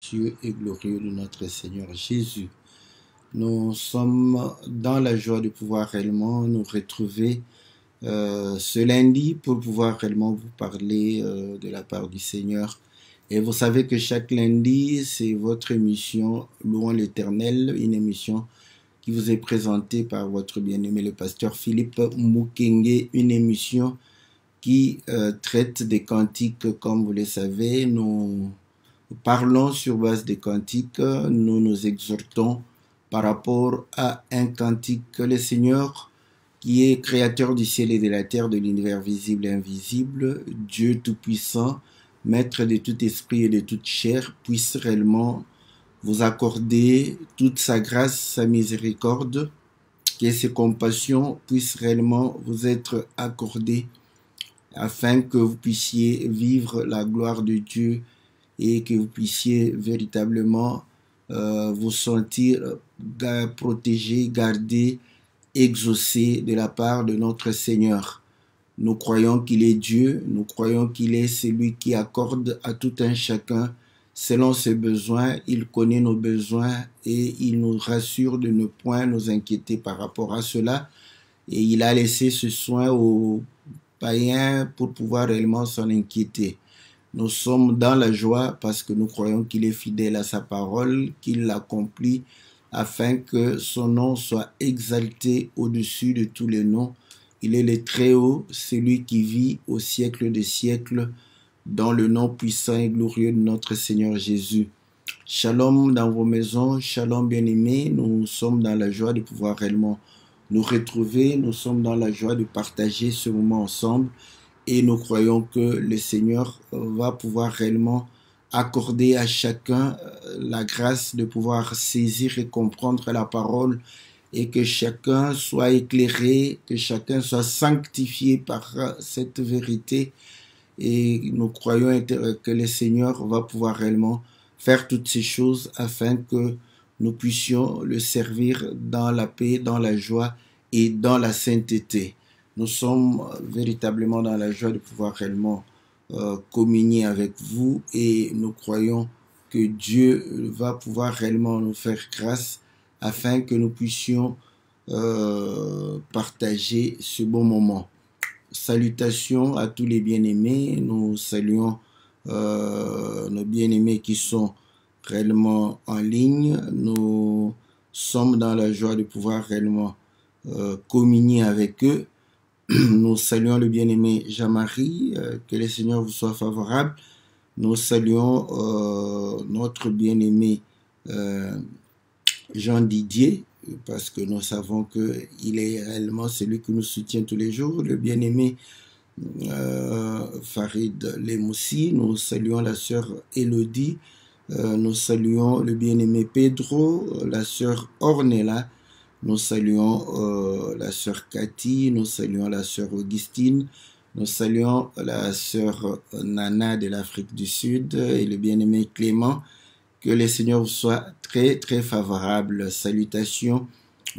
Dieu et glorieux de notre Seigneur Jésus. Nous sommes dans la joie de pouvoir réellement nous retrouver ce lundi pour pouvoir réellement vous parler de la part du Seigneur. Et vous savez que chaque lundi, c'est votre émission Louons l'Éternel, une émission qui vous est présentée par votre bien-aimé le pasteur Philippe Mukenge, une émission qui traite des cantiques, comme vous le savez. Nous parlons sur base des cantiques, nous nous exhortons par rapport à un cantique que le Seigneur, qui est créateur du ciel et de la terre, de l'univers visible et invisible, Dieu Tout-Puissant, Maître de tout esprit et de toute chair, puisse réellement vous accorder toute sa grâce, sa miséricorde, que ses compassions puissent réellement vous être accordées afin que vous puissiez vivre la gloire de Dieu et que vous puissiez véritablement vous sentir protégé, gardé, exaucé de la part de notre Seigneur. Nous croyons qu'il est Dieu, nous croyons qu'il est celui qui accorde à tout un chacun selon ses besoins. Il connaît nos besoins et il nous rassure de ne point nous inquiéter par rapport à cela. Et il a laissé ce soin aux païens pour pouvoir réellement s'en inquiéter. Nous sommes dans la joie parce que nous croyons qu'il est fidèle à sa parole, qu'il l'accomplit afin que son nom soit exalté au-dessus de tous les noms. Il est le Très-Haut, celui qui vit au siècle des siècles, dans le nom puissant et glorieux de notre Seigneur Jésus. Shalom dans vos maisons, shalom bien-aimés, nous sommes dans la joie de pouvoir réellement nous retrouver, nous sommes dans la joie de partager ce moment ensemble et nous croyons que le Seigneur va pouvoir réellement accorder à chacun la grâce de pouvoir saisir et comprendre la parole et que chacun soit éclairé, que chacun soit sanctifié par cette vérité. Et nous croyons que le Seigneur va pouvoir réellement faire toutes ces choses afin que nous puissions le servir dans la paix, dans la joie et dans la sainteté. Nous sommes véritablement dans la joie de pouvoir réellement communier avec vous et nous croyons que Dieu va pouvoir réellement nous faire grâce afin que nous puissions partager ce bon moment. Salutations à tous les bien-aimés. Nous saluons nos bien-aimés qui sont réellement en ligne. Nous sommes dans la joie de pouvoir réellement communier avec eux. Nous saluons le bien-aimé Jean-Marie, que le Seigneur vous soit favorable. Nous saluons notre bien-aimé Jean-Didier, parce que nous savons qu'il est réellement celui qui nous soutient tous les jours. Le bien-aimé Farid Lemoussi, nous saluons la sœur Elodie, nous saluons le bien-aimé Pedro, la sœur Ornella, nous saluons la sœur Cathy, nous saluons la sœur Augustine, nous saluons la sœur Nana de l'Afrique du Sud et le bien-aimé Clément. Que le Seigneur vous soit très très favorable. Salutations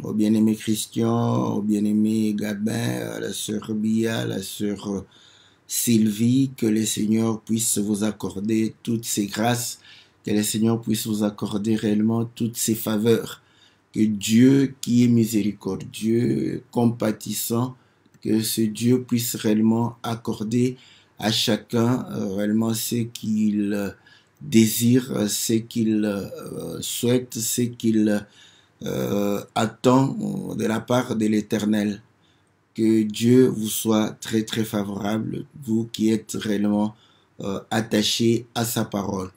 au bien-aimé Christian, au bien-aimé Gabin, à la sœur Bia, à la sœur Sylvie. Que le Seigneur puisse vous accorder toutes ses grâces, que le Seigneur puisse vous accorder réellement toutes ses faveurs. Que Dieu qui est miséricordieux, compatissant, que ce Dieu puisse réellement accorder à chacun réellement ce qu'il désire, ce qu'il souhaite, ce qu'il attend de la part de l'Éternel. Que Dieu vous soit très très favorable, vous qui êtes réellement attachés à sa parole.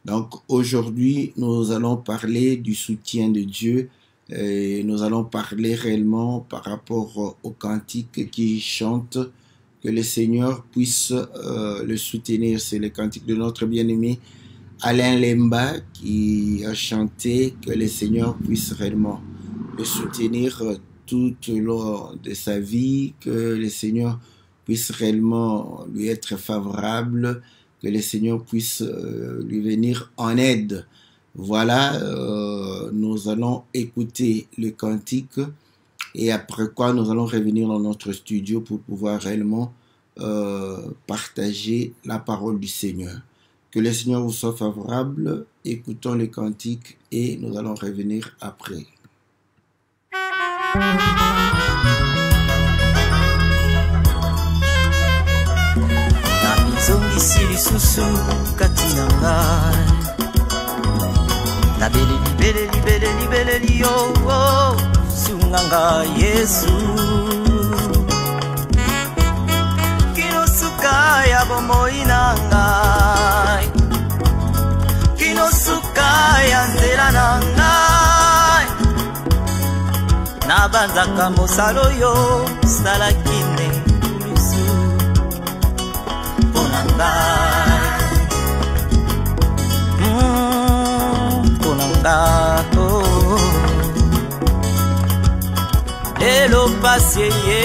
Donc aujourd'hui, nous allons parler du soutien de Dieu et nous allons parler réellement par rapport au cantique qui chante, que le Seigneur puisse le soutenir. C'est le cantique de notre bien-aimé Alain Lemba qui a chanté, que le Seigneur puisse réellement le soutenir tout au long de sa vie, que le Seigneur puisse réellement lui être favorable, que le Seigneur puisse lui venir en aide. Voilà, nous allons écouter le cantique et après quoi nous allons revenir dans notre studio pour pouvoir réellement partager la parole du Seigneur. Que le Seigneur vous soit favorable. Écoutons le cantique et nous allons revenir après. Namizongisi lisusu kati na ngai, nabeleli yo sunga ngai Yesu, kinosuka ya bomoi na ngai, kinosuka ya nzela na ngai, nabanzaka mosala yo salaki nde kulusu mpona ngai, mpona ngai. Lelo pasi ye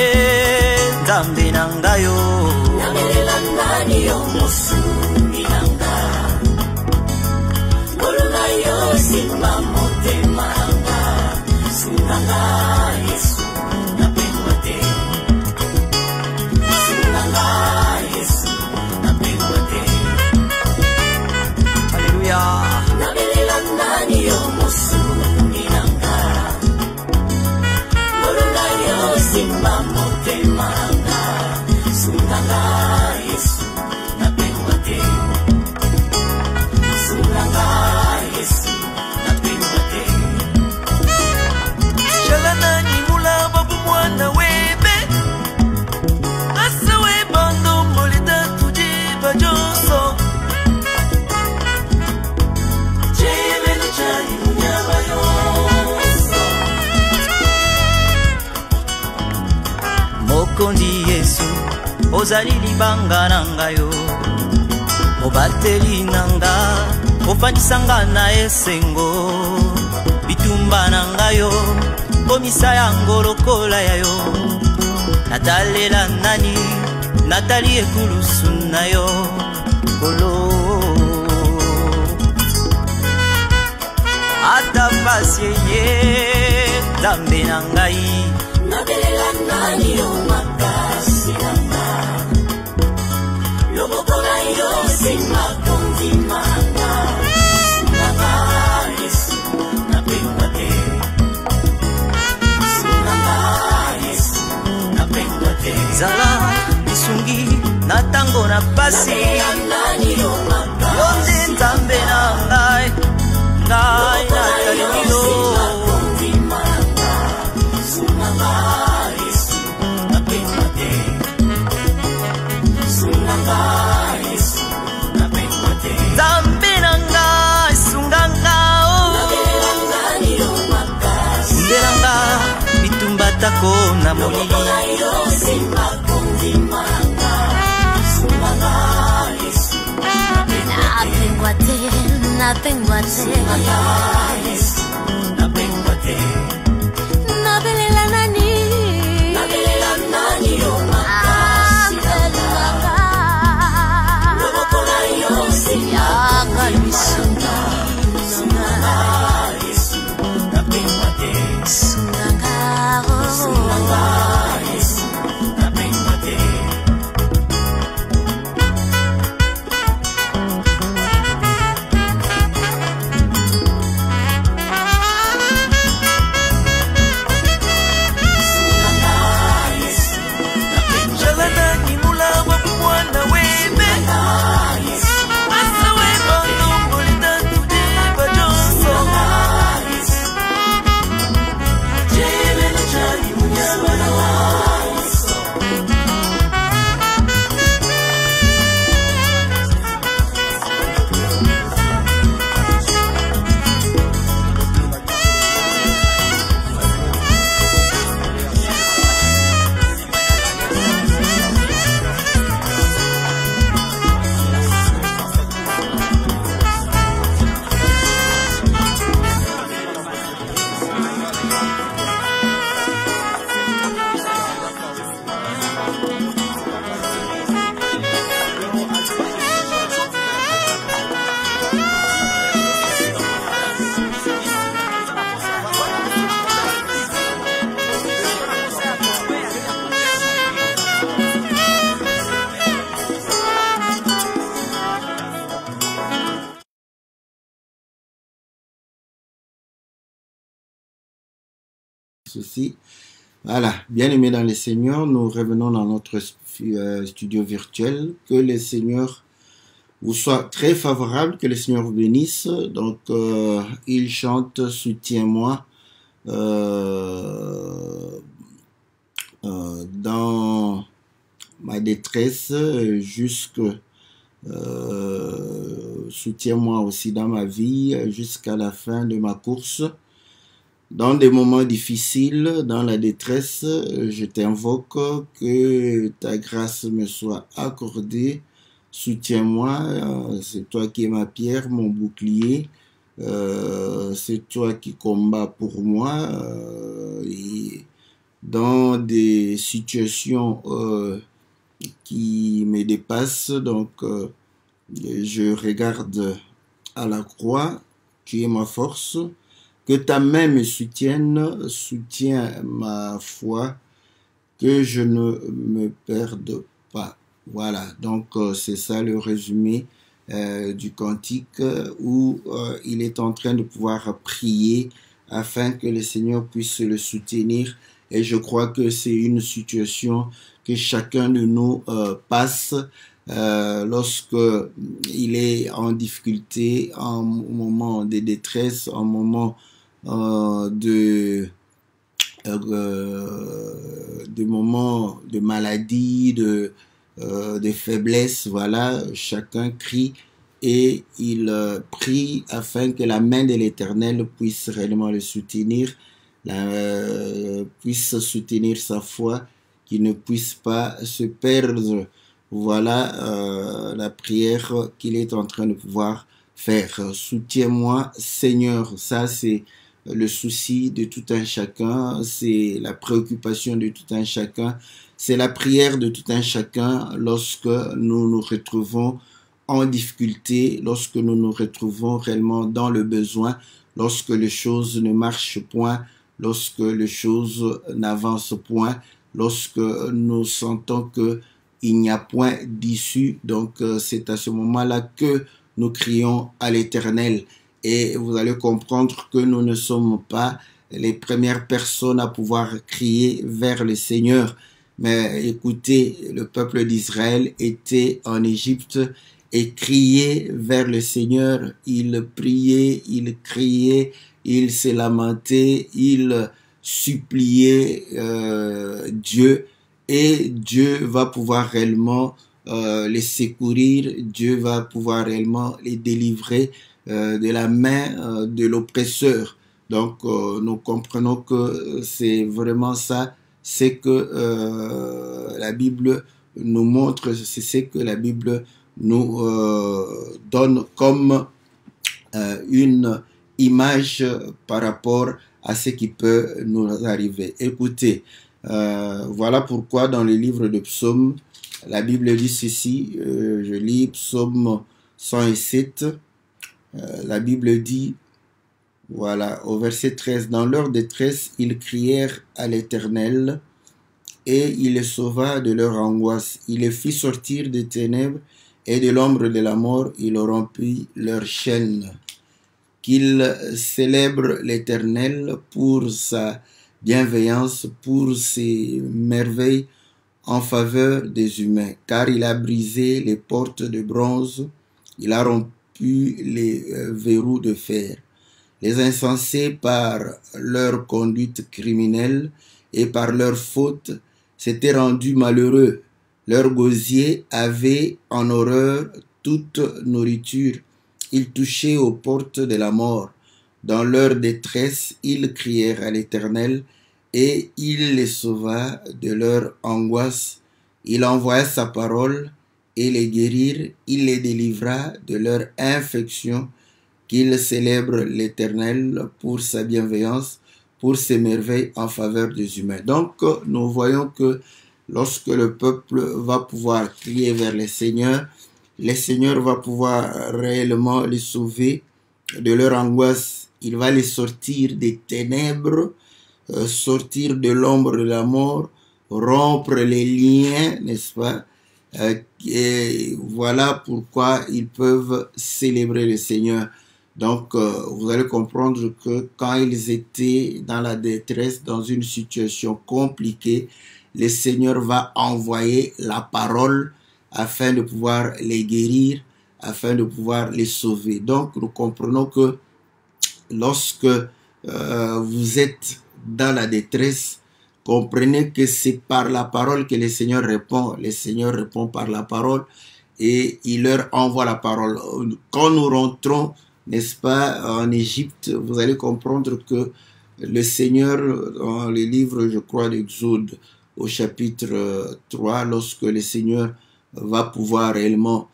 Nzambe na ngai yo, nabelela nani yo mosuni na ngai, ngolu na yo simba motema na ngai, sunga ngai Yesu napengwa te, sunga ngai Yesu napengwa te. Haleluya. Nabelela nani yo mosuni na ngai, ngolu na yo simba motema na ngai, sunga ngai Yesu napengwa te, sunga ngai Yesu napengwa te. Shalana ni mula babu mwana webe, asa webando molita tuji bajoso, jeme ni chani munyaba yoso. Mokondi Yesu ozali libanga na ngai yo, obateli na ngai ofandisanga na esengo, bitumba na ngai yo komisa yango lokola ya yo, natalela nani natali ekulusu na yo kolo, ata pasi ye Nzambe na ngai, nabelela nani yo makasi na ngai, loboko na yo nsima kondima na ngai, Yesu napengwa te, sunga ngai Yesu napengwa te. Zala lisungi na tango na pasi, yo nde Nzambe na ngai, ngai nataleli yo, sunga ngai Yesu napengwa te, sunga ngai Yesu napengwa te. Nzambe na ngai sunga ngai, nabelela nani yo makasi, ndela ngai bitumba tako na molili, simba kondima ngai, sunga ngai Yesu napengwa te, napengwa te, sunga ngai Yesu napengwa te. Nabelela nani, nabelela nani yo makasi na ngai, loboko na yo simba kondima ngai, sunga ngai Yesu napengwa te, sunga ngai Yesu napengwa te. Ceci. Voilà, bien aimés dans le Seigneur, nous revenons dans notre studio virtuel. Que le Seigneur vous soit très favorable, que le Seigneur vous bénisse. Donc, il chante Soutiens-moi dans ma détresse, jusque soutiens-moi aussi dans ma vie jusqu'à la fin de ma course. Dans des moments difficiles, dans la détresse, je t'invoque, que ta grâce me soit accordée. Soutiens-moi, c'est toi qui es ma pierre, mon bouclier, c'est toi qui combats pour moi. Et dans des situations qui me dépassent, donc je regarde à la croix, qui est ma force. Que ta main me soutienne, soutiens ma foi, que je ne me perde pas. Voilà, donc c'est ça le résumé du cantique où il est en train de pouvoir prier afin que le Seigneur puisse le soutenir. Et je crois que c'est une situation que chacun de nous passe lorsque il est en difficulté, en moment de détresse, en moment de moments de maladie, de faiblesse. Voilà, chacun crie et il prie afin que la main de l'Éternel puisse réellement le soutenir, puisse soutenir sa foi, qu'il ne puisse pas se perdre. Voilà la prière qu'il est en train de pouvoir faire. Soutiens-moi, Seigneur. Ça, c'est le souci de tout un chacun, c'est la préoccupation de tout un chacun, c'est la prière de tout un chacun lorsque nous nous retrouvons en difficulté, lorsque nous nous retrouvons réellement dans le besoin, lorsque les choses ne marchent point, lorsque les choses n'avancent point, lorsque nous sentons que il n'y a point d'issue. Donc c'est à ce moment-là que nous crions à l'Éternel. Et vous allez comprendre que nous ne sommes pas les premières personnes à pouvoir crier vers le Seigneur. Mais écoutez, le peuple d'Israël était en Égypte et criait vers le Seigneur. Il priait, il criait, il se lamentait, il suppliait Dieu. Et Dieu va pouvoir réellement les secourir. Dieu va pouvoir réellement les délivrer de la main de l'oppresseur. Donc nous comprenons que c'est vraiment ça, c'est que la Bible nous montre, c'est ce que la Bible nous donne comme une image par rapport à ce qui peut nous arriver. Écoutez, voilà pourquoi dans le livre de Psaumes, la Bible dit ceci, je lis Psaume 107, la Bible dit, voilà, au verset 13, « Dans leur détresse, ils crièrent à l'Éternel, et il les sauva de leur angoisse. Il les fit sortir des ténèbres, et de l'ombre de la mort, il rompit leurs chaînes. Qu'ils célèbrent l'Éternel pour sa bienveillance, pour ses merveilles en faveur des humains, car il a brisé les portes de bronze, il a rompu les verrous de fer. Les insensés, par leur conduite criminelle et par leur faute, s'étaient rendus malheureux. Leur gosier avait en horreur toute nourriture. Ils touchaient aux portes de la mort. Dans leur détresse, ils crièrent à l'Éternel, et il les sauva de leur angoisse. Il envoya sa parole et les guérir. Il les délivra de leur infection. Qu'ils célèbrent l'Éternel pour sa bienveillance, pour ses merveilles en faveur des humains. Donc, nous voyons que lorsque le peuple va pouvoir crier vers le Seigneur va pouvoir réellement les sauver de leur angoisse. Il va les sortir des ténèbres, sortir de l'ombre de la mort, rompre les liens, n'est-ce pas? Et voilà pourquoi ils peuvent célébrer le Seigneur. Donc, vous allez comprendre que quand ils étaient dans la détresse, dans une situation compliquée, le Seigneur va envoyer la parole afin de pouvoir les guérir, afin de pouvoir les sauver. Donc, nous comprenons que lorsque vous êtes dans la détresse, comprenez que c'est par la parole que le Seigneur répond. Le Seigneur répond par la parole et il leur envoie la parole. Quand nous rentrons, n'est-ce pas, en Égypte, vous allez comprendre que le Seigneur, dans le livre, je crois, d'Exode, au chapitre 3, lorsque le Seigneur va pouvoir réellement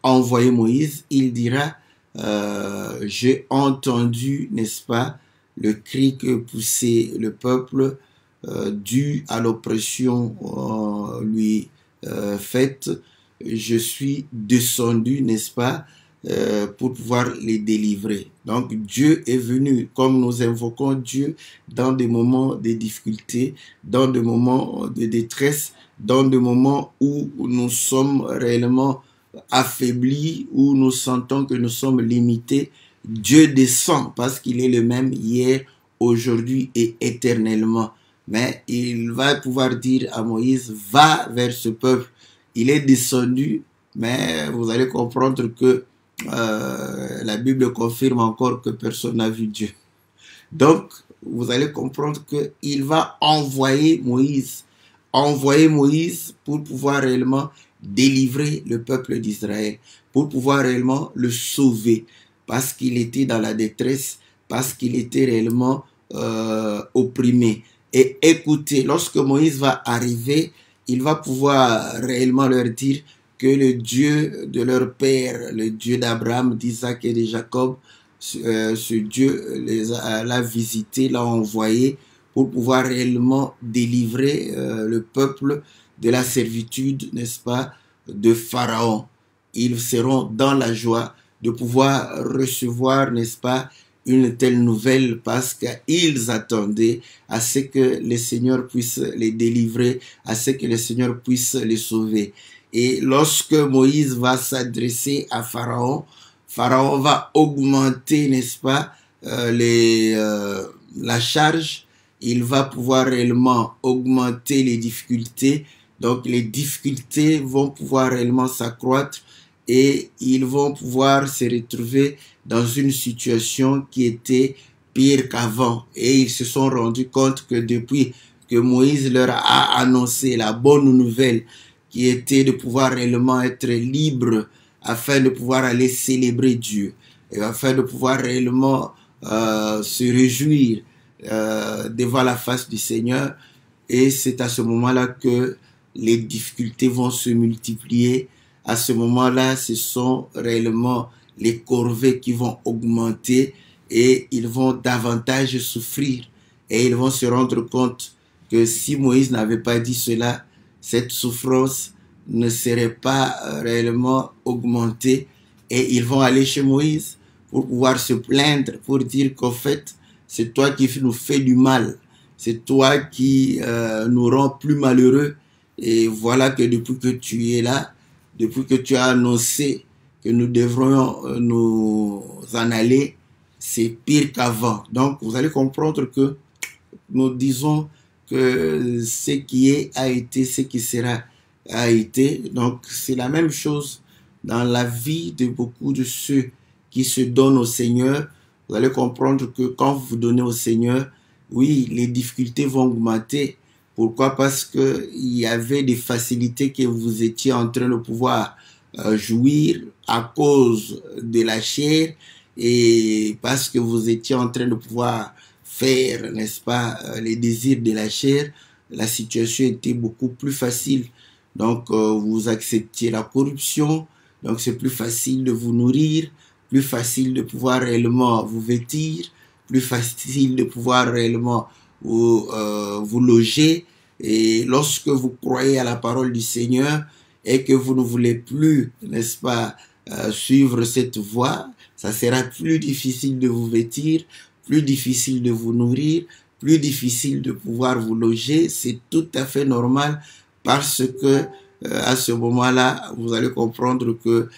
envoyer Moïse, il dira, j'ai entendu, n'est-ce pas, le cri que poussait le peuple dû à l'oppression lui faite. Je suis descendu, n'est-ce pas, pour pouvoir les délivrer. Donc Dieu est venu, comme nous invoquons Dieu dans des moments de difficulté, dans des moments de détresse, dans des moments où nous sommes réellement affaiblis, où nous sentons que nous sommes limités. Dieu descend parce qu'il est le même hier, aujourd'hui et éternellement. Mais il va pouvoir dire à Moïse, va vers ce peuple. Il est descendu, mais vous allez comprendre que la Bible confirme encore que personne n'a vu Dieu. Donc, vous allez comprendre qu'il va envoyer Moïse pour pouvoir réellement délivrer le peuple d'Israël, pour pouvoir réellement le sauver, parce qu'il était dans la détresse, parce qu'il était réellement opprimé. Et écoutez, lorsque Moïse va arriver, il va pouvoir réellement leur dire que le Dieu de leur père, le Dieu d'Abraham, d'Isaac et de Jacob, ce Dieu l'a visité, l'a envoyé pour pouvoir réellement délivrer le peuple de la servitude, n'est-ce pas, de Pharaon. Ils seront dans la joie de pouvoir recevoir, n'est-ce pas, une telle nouvelle parce qu'ils attendaient à ce que le Seigneur puisse les délivrer, à ce que le Seigneur puisse les sauver. Et lorsque Moïse va s'adresser à Pharaon, Pharaon va augmenter, n'est-ce pas, la charge. Il va pouvoir réellement augmenter les difficultés. Donc les difficultés vont pouvoir réellement s'accroître et ils vont pouvoir se retrouver dans une situation qui était pire qu'avant. Et ils se sont rendus compte que depuis que Moïse leur a annoncé la bonne nouvelle qui était de pouvoir réellement être libre afin de pouvoir aller célébrer Dieu et afin de pouvoir réellement se réjouir devant la face du Seigneur. Et c'est à ce moment-là que les difficultés vont se multiplier. À ce moment-là, ce sont réellement les corvées qui vont augmenter et ils vont davantage souffrir. Et ils vont se rendre compte que si Moïse n'avait pas dit cela, cette souffrance ne serait pas réellement augmentée. Et ils vont aller chez Moïse pour pouvoir se plaindre, pour dire qu'en fait, c'est toi qui nous fais du mal. C'est toi qui nous rend plus malheureux. Et voilà que depuis que tu es là, depuis que tu as annoncé que nous devrions nous en aller, c'est pire qu'avant. Donc, vous allez comprendre que nous disons que ce qui est a été, ce qui sera a été. Donc, c'est la même chose dans la vie de beaucoup de ceux qui se donnent au Seigneur. Vous allez comprendre que quand vous vous donnez au Seigneur, oui, les difficultés vont augmenter. Pourquoi? Parce que il y avait des facilités que vous étiez en train de pouvoir jouir à cause de la chair et parce que vous étiez en train de pouvoir faire, n'est-ce pas, les désirs de la chair, la situation était beaucoup plus facile. Donc, vous acceptiez la corruption, donc c'est plus facile de vous nourrir, plus facile de pouvoir réellement vous vêtir, plus facile de pouvoir réellement vous loger. Et lorsque vous croyez à la parole du Seigneur et que vous ne voulez plus, n'est-ce pas, suivre cette voie, ça sera plus difficile de vous vêtir, plus difficile de vous nourrir, plus difficile de pouvoir vous loger. C'est tout à fait normal parce que à ce moment-là, vous allez comprendre que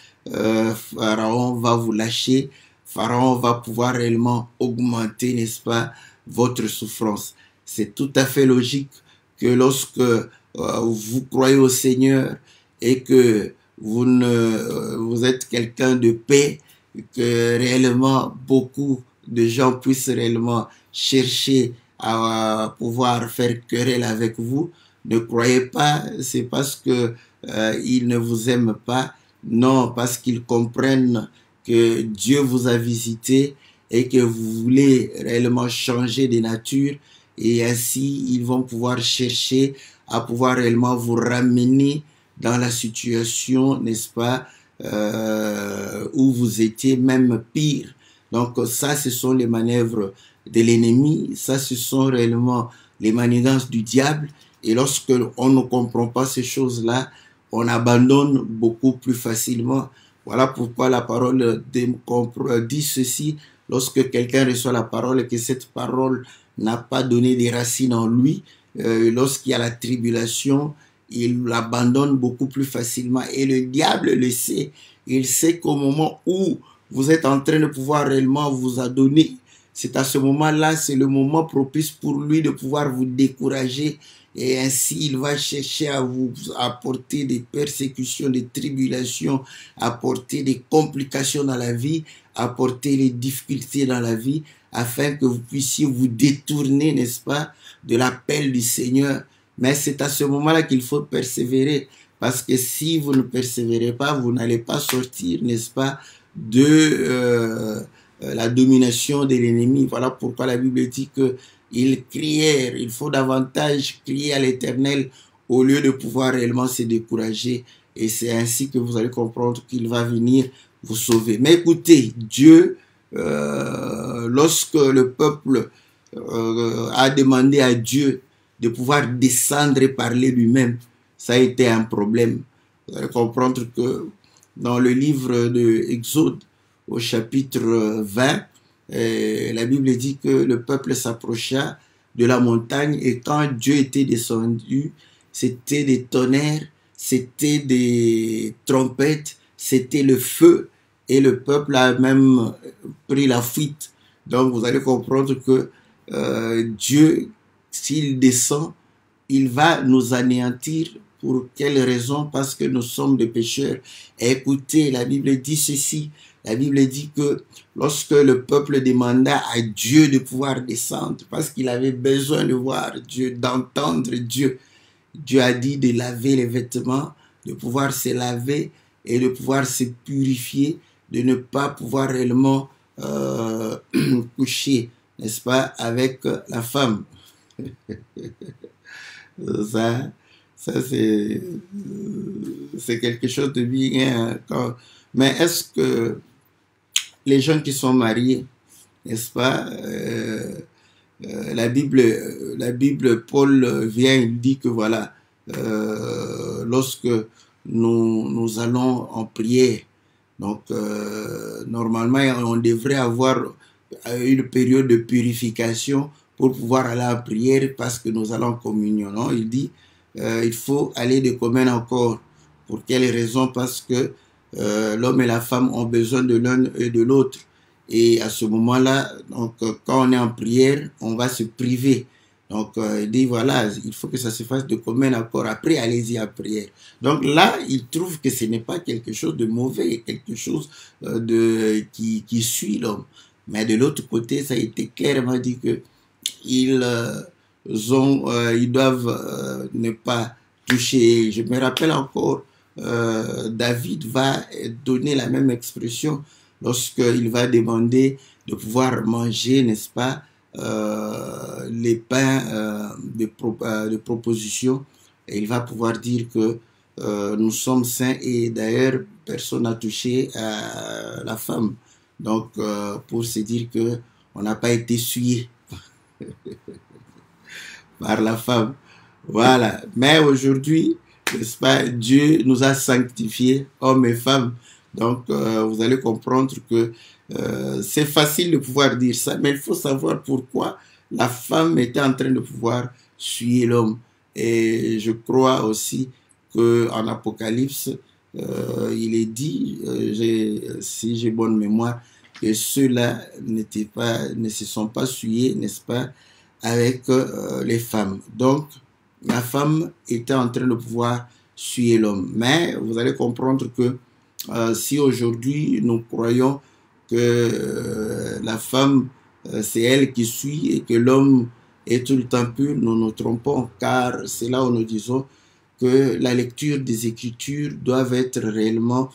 Pharaon va vous lâcher Pharaon va pouvoir réellement augmenter, n'est-ce pas, votre souffrance. C'est tout à fait logique que lorsque vous croyez au Seigneur et que vous êtes quelqu'un de paix, que réellement beaucoup de gens puissent réellement chercher à pouvoir faire querelle avec vous. Ne croyez pas, c'est parce que ils ne vous aiment pas, non, parce qu'ils comprennent que Dieu vous a visité et que vous voulez réellement changer de nature, et ainsi ils vont pouvoir chercher à pouvoir réellement vous ramener dans la situation, n'est-ce pas, où vous étiez, même pire. Donc ça, ce sont les manœuvres de l'ennemi, ça, ce sont réellement les manigances du diable. Et lorsque on ne comprend pas ces choses-là, on abandonne beaucoup plus facilement. Voilà pourquoi la parole dit ceci: lorsque quelqu'un reçoit la parole et que cette parole n'a pas donné des racines en lui, lorsqu'il y a la tribulation, il l'abandonne beaucoup plus facilement. Et le diable le sait. Il sait qu'au moment où vous êtes en train de pouvoir réellement vous adonner, c'est à ce moment-là, c'est le moment propice pour lui de pouvoir vous décourager. Et ainsi, il va chercher à vous apporter des persécutions, des tribulations, apporter des complications dans la vie, apporter les difficultés dans la vie, afin que vous puissiez vous détourner, n'est-ce pas, de l'appel du Seigneur. Mais c'est à ce moment-là qu'il faut persévérer, parce que si vous ne persévérez pas, vous n'allez pas sortir, n'est-ce pas, de la domination de l'ennemi. Voilà pourquoi la Bible dit que ils crièrent, il faut davantage crier à l'Éternel au lieu de pouvoir réellement se décourager. Et c'est ainsi que vous allez comprendre qu'il va venir vous sauver. Mais écoutez, Dieu, lorsque le peuple a demandé à Dieu de pouvoir descendre et parler lui-même, ça a été un problème. Vous allez comprendre que dans le livre de Exode, au chapitre 20, la Bible dit que le peuple s'approcha de la montagne, et quand Dieu était descendu, c'était des tonnerres, c'était des trompettes, c'était le feu, et le peuple a même pris la fuite. Donc vous allez comprendre que Dieu, s'il descend, il va nous anéantir. Pour quelle raison? Parce que nous sommes des pécheurs. Et écoutez, la Bible dit ceci. La Bible dit que lorsque le peuple demanda à Dieu de pouvoir descendre, parce qu'il avait besoin de voir Dieu, d'entendre Dieu, Dieu a dit de laver les vêtements, de pouvoir se laver et de pouvoir se purifier, de ne pas pouvoir réellement coucher, n'est-ce pas, avec la femme. Ça c'est quelque chose de bien. Mais est-ce que les gens qui sont mariés, n'est-ce pas, la Bible, Paul vient, il dit que voilà, lorsque nous allons en prière, donc normalement on devrait avoir une période de purification pour pouvoir aller en prière, parce que nous allons en communion. Non, il dit il faut aller de commun accord. Pour quelle raison? Parce que l'homme et la femme ont besoin de l'un et de l'autre. Et à ce moment-là, donc quand on est en prière, on va se priver. Donc il dit voilà, il faut que ça se fasse de commun accord. Après, allez-y à prière. Donc là, il trouve que ce n'est pas quelque chose de mauvais, quelque chose qui suit l'homme. Mais de l'autre côté, ça a été clairement dit que ils doivent ne pas toucher. Je me rappelle encore, David va donner la même expression lorsqu'il va demander de pouvoir manger, n'est-ce pas, les pains de proposition, et il va pouvoir dire que nous sommes saints, et d'ailleurs personne n'a touché à la femme. Donc pour se dire que on n'a pas été souillé par la femme. Voilà. Mais aujourd'hui, n'est-ce pas, Dieu nous a sanctifiés, hommes et femmes. Donc, vous allez comprendre que c'est facile de pouvoir dire ça, mais il faut savoir pourquoi la femme était en train de pouvoir souiller l'homme. Et je crois aussi qu'en Apocalypse, il est dit, si j'ai bonne mémoire, que ceux-là ne se sont pas souillés, n'est-ce pas, avec les femmes. Donc, la femme était en train de pouvoir souiller l'homme. Mais vous allez comprendre que si aujourd'hui nous croyons que la femme, c'est elle qui suit et que l'homme est tout le temps pur, nous nous trompons, car c'est là où nous disons que la lecture des Écritures doit être réellement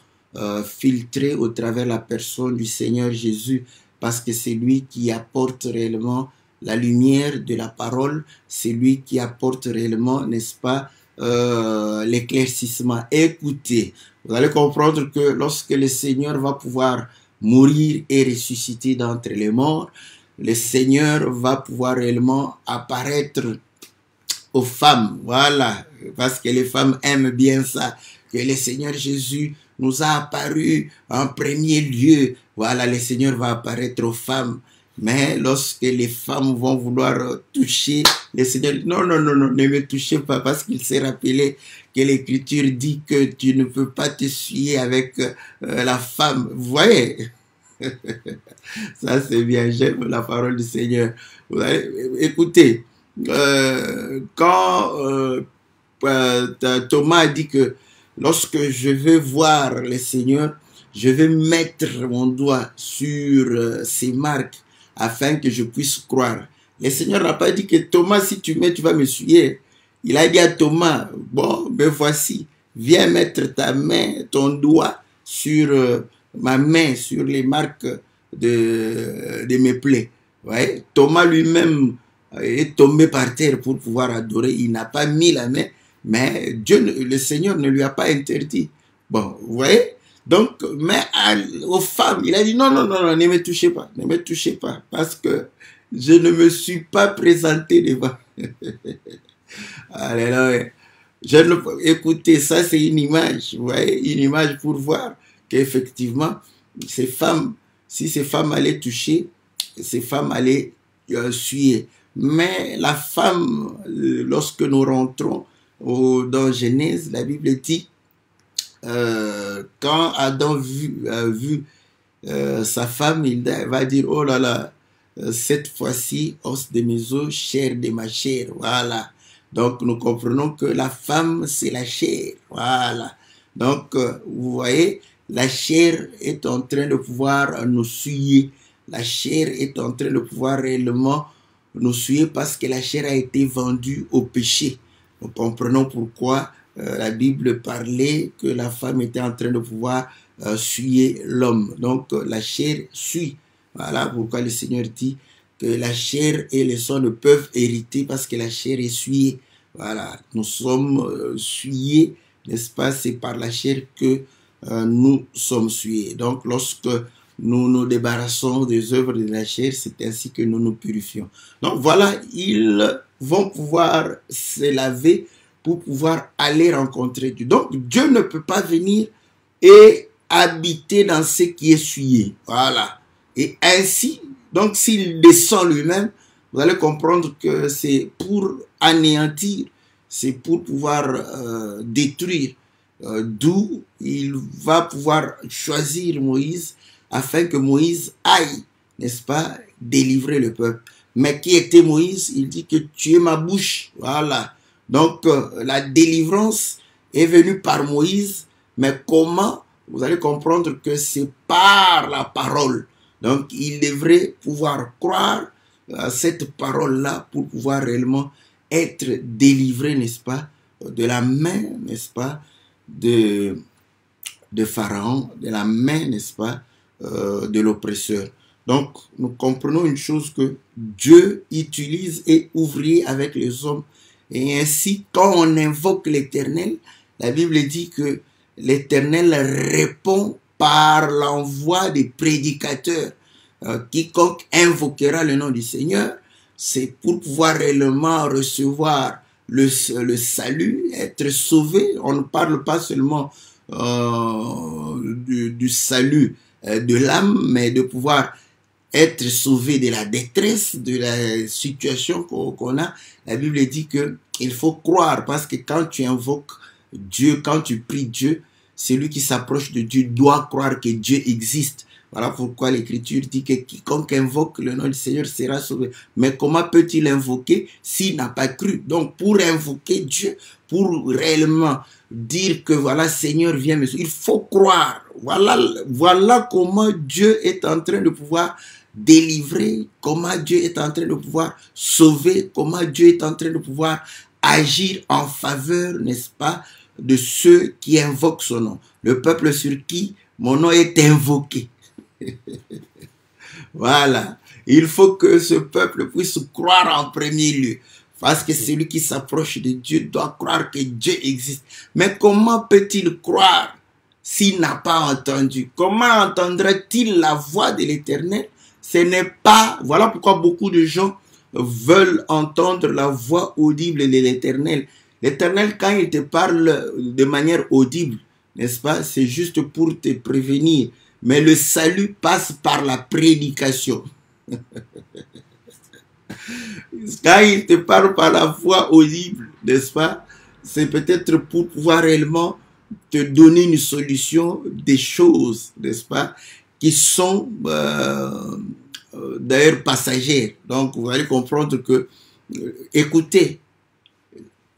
filtrée au travers de la personne du Seigneur Jésus, parce que c'est lui qui apporte réellement la lumière de la parole, c'est lui qui apporte réellement, n'est-ce pas, l'éclaircissement. Écoutez, vous allez comprendre que lorsque le Seigneur va pouvoir mourir et ressusciter d'entre les morts, le Seigneur va pouvoir réellement apparaître aux femmes, voilà, parce que les femmes aiment bien ça, que le Seigneur Jésus nous a apparu en premier lieu, voilà, le Seigneur va apparaître aux femmes. Mais lorsque les femmes vont vouloir toucher, le Seigneur dit non, non, non, non, ne me touchez pas, parce qu'il s'est rappelé que l'Écriture dit que tu ne peux pas t'essuyer avec la femme. Vous voyez? Ça c'est bien, j'aime la parole du Seigneur. Écoutez, quand Thomas a dit que lorsque je vais voir le Seigneur, je vais mettre mon doigt sur ses marques afin que je puisse croire. Le Seigneur n'a pas dit que Thomas, si tu mets, tu vas me suivre. Il a dit à Thomas, bon, ben voici, viens mettre ta main, ton doigt sur ma main, sur les marques de mes plaies. Ouais. Thomas lui-même est tombé par terre pour pouvoir adorer. Il n'a pas mis la main, mais Dieu, le Seigneur ne lui a pas interdit. Bon, vous voyez? Donc, mais aux femmes, il a dit non, non, non, non, ne me touchez pas, ne me touchez pas, parce que je ne me suis pas présenté devant. Alléluia. Écoutez, ça c'est une image, vous voyez, une image pour voir qu'effectivement, ces femmes, si ces femmes allaient toucher, ces femmes allaient suer. Mais la femme, lorsque nous rentrons dans Genèse, la Bible dit, quand Adam vu sa femme, il va dire, oh là là, cette fois-ci, os de mes os, chair de ma chair. Voilà. Donc, nous comprenons que la femme, c'est la chair. Voilà. Donc, vous voyez, la chair est en train de pouvoir nous souiller. La chair est en train de pouvoir réellement nous souiller parce que la chair a été vendue au péché. Nous comprenons pourquoi la Bible parlait que la femme était en train de pouvoir souiller l'homme. Donc, la chair suit. Voilà pourquoi le Seigneur dit que la chair et le sang ne peuvent hériter parce que la chair est souillée. Voilà, nous sommes souillés, n'est-ce pas? C'est par la chair que nous sommes souillés. Donc, lorsque nous nous débarrassons des œuvres de la chair, c'est ainsi que nous nous purifions. Donc, voilà, ils vont pouvoir se laver pour pouvoir aller rencontrer Dieu. Donc, Dieu ne peut pas venir et habiter dans ce qui est souillé. Voilà. Et ainsi, donc s'il descend lui-même, vous allez comprendre que c'est pour anéantir, c'est pour pouvoir détruire. D'où il va pouvoir choisir Moïse afin que Moïse aille, n'est-ce pas, délivrer le peuple. Mais qui était Moïse? Il dit que tu es ma bouche. Voilà. Donc la délivrance est venue par Moïse, mais comment? Vous allez comprendre que c'est par la parole. Donc, il devrait pouvoir croire à cette parole-là pour pouvoir réellement être délivré, n'est-ce pas, de la main, n'est-ce pas, de Pharaon, de la main, n'est-ce pas, de l'oppresseur. Donc, nous comprenons une chose que Dieu utilise et ouvrier avec les hommes. Et ainsi, quand on invoque l'Éternel, la Bible dit que l'Éternel répond par l'envoi des prédicateurs. Quiconque invoquera le nom du Seigneur, c'est pour pouvoir réellement recevoir le salut, être sauvé. On ne parle pas seulement du salut de l'âme, mais de pouvoir être sauvé de la détresse, de la situation qu'on a. La Bible dit qu'il faut croire, parce que quand tu invoques Dieu, quand tu pries Dieu, celui qui s'approche de Dieu doit croire que Dieu existe. Voilà pourquoi l'Écriture dit que quiconque invoque le nom du Seigneur sera sauvé. Mais comment peut-il invoquer s'il n'a pas cru? Donc pour invoquer Dieu, pour réellement dire que voilà, Seigneur vient me sauver, il faut croire. Voilà comment Dieu est en train de pouvoir délivrer, comment Dieu est en train de pouvoir sauver, comment Dieu est en train de pouvoir agir en faveur, n'est-ce pas, de ceux qui invoquent son nom. Le peuple sur qui mon nom est invoqué. Voilà. Il faut que ce peuple puisse croire en premier lieu. Parce que celui qui s'approche de Dieu doit croire que Dieu existe. Mais comment peut-il croire s'il n'a pas entendu? Comment entendra-t-il la voix de l'Éternel? Ce n'est pas... Voilà pourquoi beaucoup de gens veulent entendre la voix audible de l'Éternel. L'Éternel, quand il te parle de manière audible, n'est-ce pas? C'est juste pour te prévenir. Mais le salut passe par la prédication. Quand il te parle par la voix audible, n'est-ce pas? C'est peut-être pour pouvoir réellement te donner une solution des choses, n'est-ce pas? Qui sont d'ailleurs passagères. Donc vous allez comprendre que, écoutez,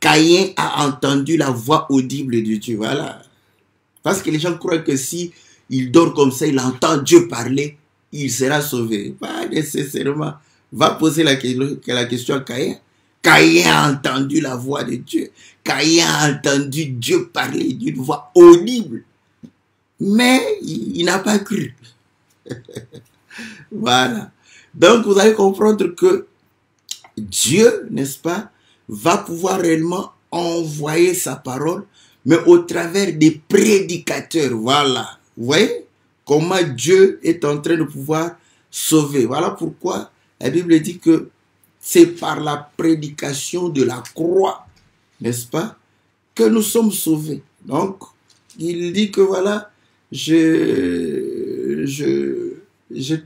Caïn a entendu la voix audible de Dieu. Voilà. Parce que les gens croient que si il dort comme ça, il entend Dieu parler, il sera sauvé. Pas nécessairement. Va poser la question à Caïn. Caïn a entendu la voix de Dieu. Caïn a entendu Dieu parler d'une voix audible. Mais il n'a pas cru. Voilà. Donc vous allez comprendre que Dieu, n'est-ce pas, va pouvoir réellement envoyer sa parole, mais au travers des prédicateurs. Voilà. Vous voyez comment Dieu est en train de pouvoir sauver. Voilà pourquoi la Bible dit que c'est par la prédication de la croix, n'est-ce pas, que nous sommes sauvés. Donc, il dit que voilà, je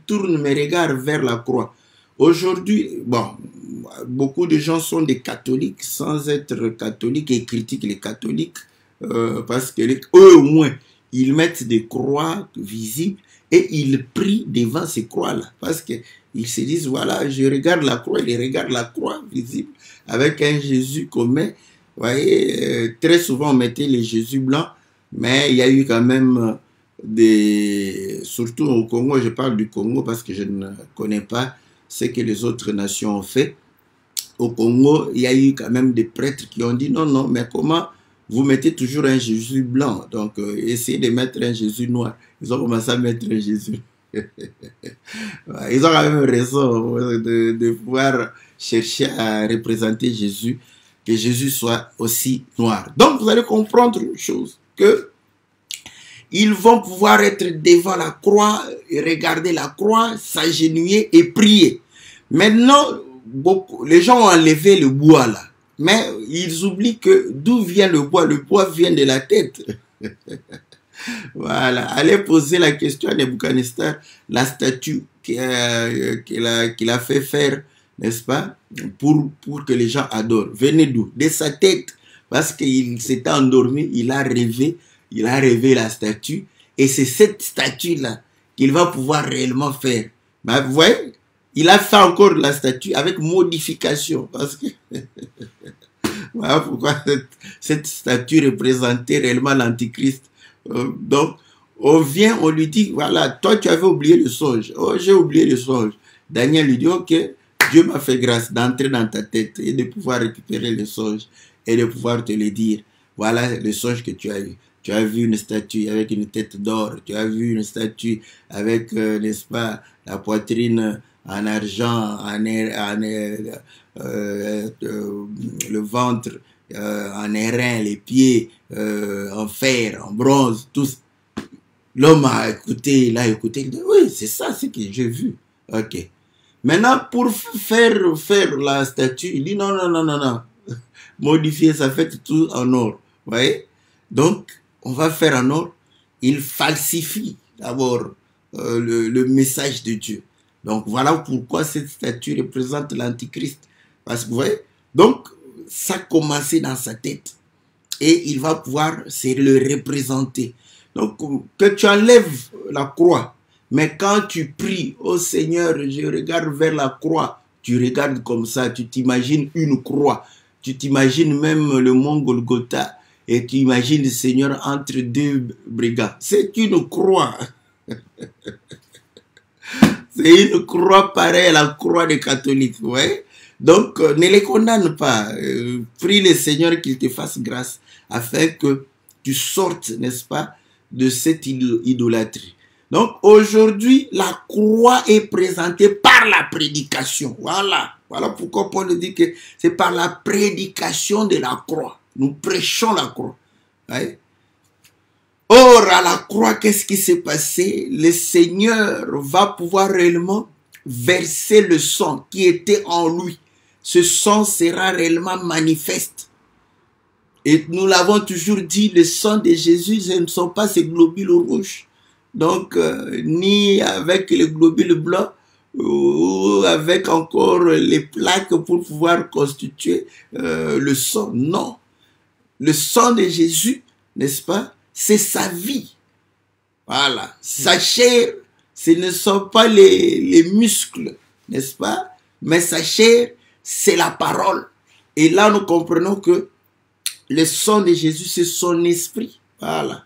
tourne mes regards vers la croix. Aujourd'hui, bon, beaucoup de gens sont des catholiques sans être catholiques et critiquent les catholiques parce que eux au moins, ils mettent des croix visibles et ils prient devant ces croix-là. Parce qu'ils se disent, voilà, je regarde la croix, ils regardent la croix visible avec un Jésus qu'on met. Vous voyez, très souvent on mettait les Jésus blancs, mais il y a eu quand même des... Surtout au Congo, je parle du Congo parce que je ne connais pas ce que les autres nations ont fait. Au Congo, il y a eu quand même des prêtres qui ont dit, non, non, mais comment vous mettez toujours un Jésus blanc? Donc, essayez de mettre un Jésus noir. Ils ont commencé à mettre un Jésus. Ils ont quand même raison de pouvoir chercher à représenter Jésus, que Jésus soit aussi noir. Donc, vous allez comprendre une chose, que ils vont pouvoir être devant la croix, regarder la croix, s'agenouiller et prier. Maintenant, les gens ont enlevé le bois là. Mais ils oublient que d'où vient le bois? Le bois vient de la tête. Voilà. Allez poser la question à Nebuchadnezzar, la statue qu'il a fait faire, n'est-ce pas, pour que les gens adorent. Venez d'où? De sa tête. Parce qu'il s'était endormi, il a rêvé la statue. Et c'est cette statue-là qu'il va pouvoir réellement faire. Mais vous voyez, il a fait encore la statue avec modification. Parce que voilà pourquoi cette statue représentait réellement l'Antichrist. Donc, on vient, on lui dit, voilà, toi tu avais oublié le songe. Oh, j'ai oublié le songe. Daniel lui dit, ok, Dieu m'a fait grâce d'entrer dans ta tête et de pouvoir récupérer le songe et de pouvoir te le dire. Voilà le songe que tu as eu. Tu as vu une statue avec une tête d'or. Tu as vu une statue avec, n'est-ce pas, la poitrine en argent, le ventre en airain, les pieds en fer, en bronze, tout. L'homme a écouté, il a écouté, il dit, oui, c'est ça, c'est que j'ai vu. Ok. Maintenant, pour faire la statue, il dit, non, non, non, non, non. Modifier, ça fait tout en or. Vous voyez? Donc, on va faire en or. Il falsifie d'abord le message de Dieu. Donc, voilà pourquoi cette statue représente l'Antichrist. Parce que, vous voyez, donc, ça a commencé dans sa tête. Et il va pouvoir se le représenter. Donc, que tu enlèves la croix, Mais quand tu pries, oh Seigneur, je regarde vers la croix, tu regardes comme ça, tu t'imagines une croix, tu t'imagines même le mont Golgotha, et tu imagines le Seigneur entre deux brigands. C'est une croix. C'est une croix pareille à la croix des catholiques. Ouais? Donc, ne les condamne pas. Prie le Seigneur qu'il te fasse grâce afin que tu sortes, n'est-ce pas, de cette idolâtrie. Donc, aujourd'hui, la croix est présentée par la prédication. Voilà. Voilà pourquoi Paul dit que c'est par la prédication de la croix. Nous prêchons la croix. Ouais? Or, à la croix, qu'est-ce qui s'est passé? Le Seigneur va pouvoir réellement verser le sang qui était en lui. Ce sang sera réellement manifeste. Et nous l'avons toujours dit, le sang de Jésus, ce ne sont pas ces globules rouges. Donc, ni avec les globules blancs, ou avec encore les plaques pour pouvoir constituer le sang. Non. Le sang de Jésus, n'est-ce pas? C'est sa vie. Voilà. Sa chair, ce ne sont pas les muscles, n'est-ce pas? Mais sa chair, c'est la parole. Et là, nous comprenons que le sang de Jésus, c'est son esprit. Voilà.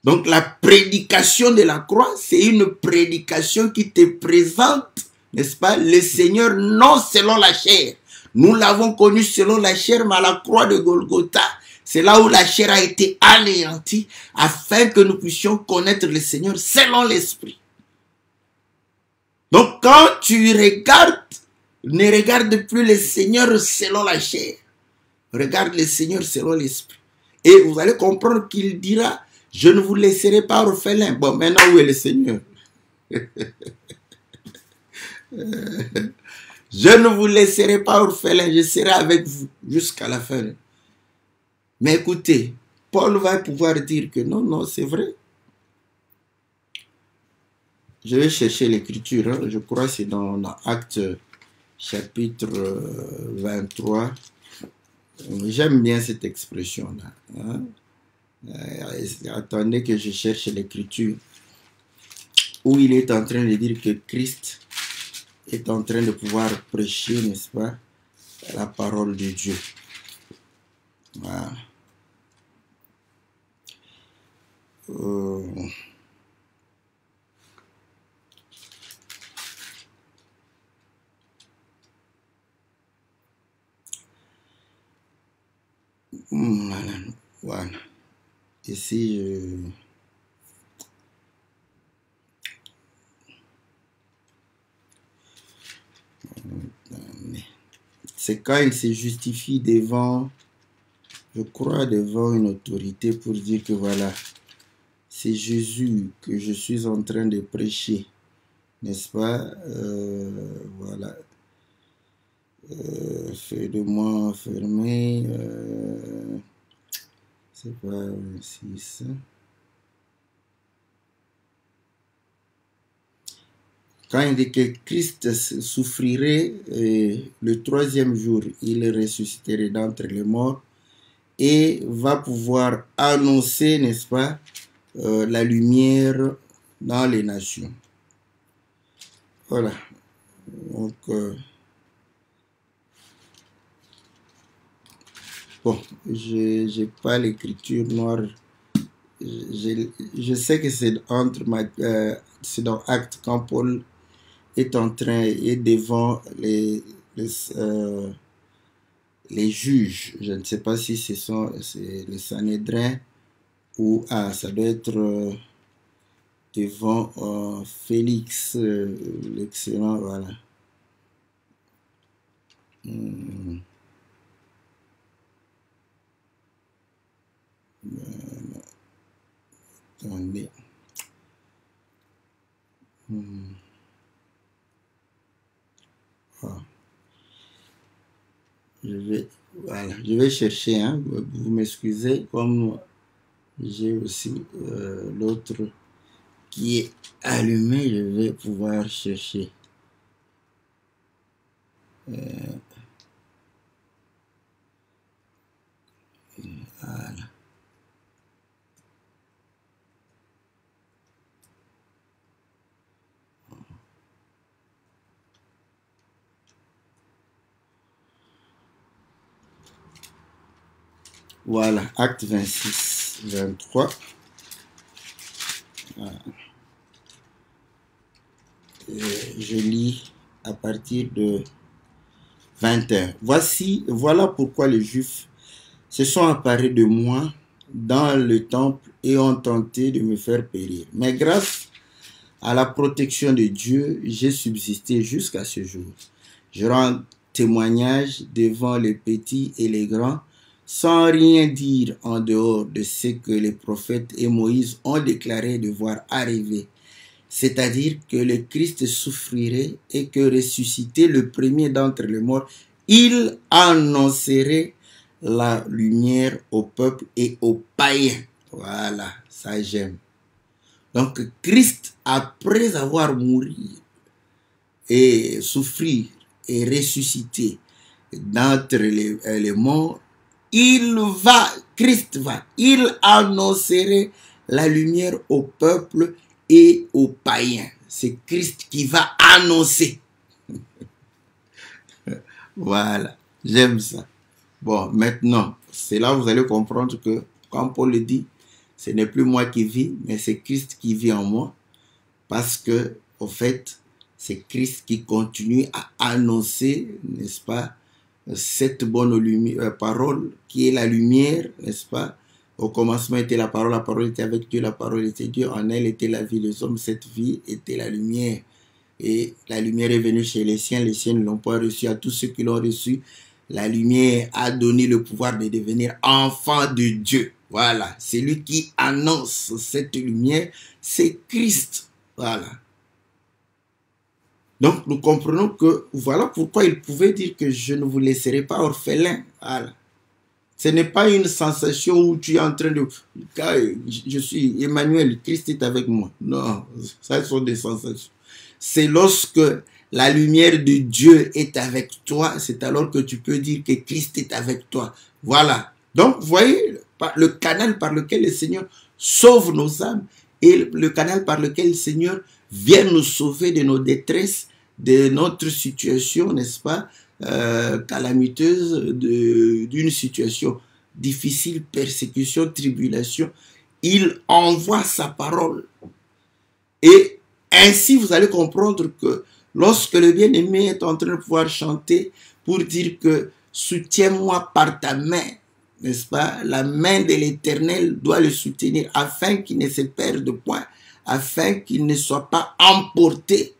Donc, la prédication de la croix, c'est une prédication qui te présente, n'est-ce pas, le Seigneur non selon la chair. Nous l'avons connu selon la chair, mais à la croix de Golgotha, c'est là où la chair a été anéantie afin que nous puissions connaître le Seigneur selon l'esprit. Donc, quand tu regardes, ne regarde plus le Seigneur selon la chair. Regarde le Seigneur selon l'esprit. Et vous allez comprendre qu'il dira, je ne vous laisserai pas orphelin. Bon, maintenant, où est le Seigneur? Je ne vous laisserai pas orphelin, je serai avec vous jusqu'à la fin. Mais écoutez, Paul va pouvoir dire que non, non, c'est vrai. Je vais chercher l'écriture, hein. Je crois que c'est dans Actes chapitre 23. J'aime bien cette expression-là. Hein. Attendez que je cherche l'écriture où il est en train de dire que Christ est en train de pouvoir prêcher, n'est-ce pas, la parole de Dieu. Voilà. Voilà. Ici, c'est quand il se justifie devant, je crois, devant une autorité pour dire que voilà, c'est Jésus que je suis en train de prêcher, n'est-ce pas? Voilà. Fais de moi fermé. C'est pas 6. Quand il dit que Christ souffrirait le troisième jour, il ressusciterait d'entre les morts et va pouvoir annoncer, n'est-ce pas, la lumière dans les nations. Voilà. Donc, bon, je n'ai pas l'écriture noire. Je sais que c'est c'est dans Actes quand Paul est en train et devant les juges. Je ne sais pas si c'est le Sanhédrin ou ça doit être devant Félix, l'excellent, voilà. Attendez. Je vais chercher, hein, vous m'excusez, comme j'ai aussi l'autre qui est allumé, je vais pouvoir chercher. Voilà. Voilà, acte 26, 23. Voilà. Je lis à partir de 21. Voilà pourquoi les Juifs se sont emparés de moi dans le temple et ont tenté de me faire périr. Mais grâce à la protection de Dieu, j'ai subsisté jusqu'à ce jour. Je rends témoignage devant les petits et les grands, sans rien dire en dehors de ce que les prophètes et Moïse ont déclaré devoir arriver. C'est-à-dire que le Christ souffrirait et que ressuscité le premier d'entre les morts, il annoncerait la lumière au peuple et aux païens. Voilà, ça j'aime. Donc Christ, après avoir mouru et souffrir et ressuscité d'entre les morts, il annoncerait la lumière au peuple et aux païens. C'est Christ qui va annoncer. Voilà, j'aime ça. Bon, maintenant, c'est là où vous allez comprendre que, comme Paul le dit, ce n'est plus moi qui vis, mais c'est Christ qui vit en moi. Parce que, au fait, c'est Christ qui continue à annoncer, n'est-ce pas, cette bonne parole qui est la lumière, n'est-ce pas? Au commencement était la parole était avec Dieu, la parole était Dieu, en elle était la vie des hommes, cette vie était la lumière. Et la lumière est venue chez les siens ne l'ont pas reçue. À tous ceux qui l'ont reçu, la lumière a donné le pouvoir de devenir enfant de Dieu. Voilà, c'est lui qui annonce cette lumière, c'est Christ. Voilà. Donc nous comprenons que voilà pourquoi il pouvait dire que je ne vous laisserai pas orphelin. Voilà. Ce n'est pas une sensation où tu es en train de... Je suis Emmanuel, Christ est avec moi. Non, ça sont des sensations. C'est lorsque la lumière de Dieu est avec toi, c'est alors que tu peux dire que Christ est avec toi. Voilà. Donc, vous voyez, le canal par lequel le Seigneur sauve nos âmes et le canal par lequel le Seigneur vient nous sauver de nos détresses, de notre situation, n'est-ce pas, calamiteuse, d'une situation difficile, persécution, tribulation. Il envoie sa parole. Et ainsi, vous allez comprendre que lorsque le bien-aimé est en train de pouvoir chanter pour dire que soutiens-moi par ta main, n'est-ce pas, la main de l'Éternel doit le soutenir afin qu'il ne se perde point, afin qu'il ne soit pas emporté.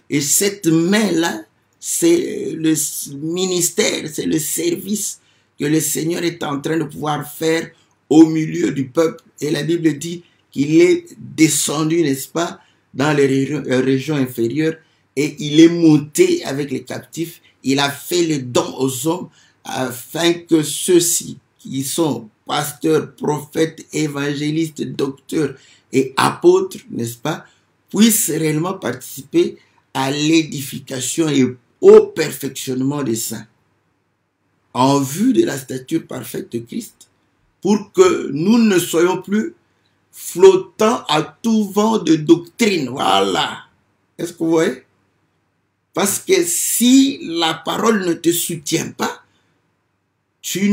Et cette main-là, c'est le ministère, c'est le service que le Seigneur est en train de pouvoir faire au milieu du peuple. Et la Bible dit qu'il est descendu, n'est-ce pas, dans les régions inférieures et il est monté avec les captifs. Il a fait les dons aux hommes afin que ceux-ci qui sont pasteurs, prophètes, évangélistes, docteurs et apôtres, n'est-ce pas, puissent réellement participer à l'édification et au perfectionnement des saints en vue de la stature parfaite de Christ, pour que nous ne soyons plus flottants à tout vent de doctrine. Voilà. Est-ce que vous voyez? Parce que si la parole ne te soutient pas, tu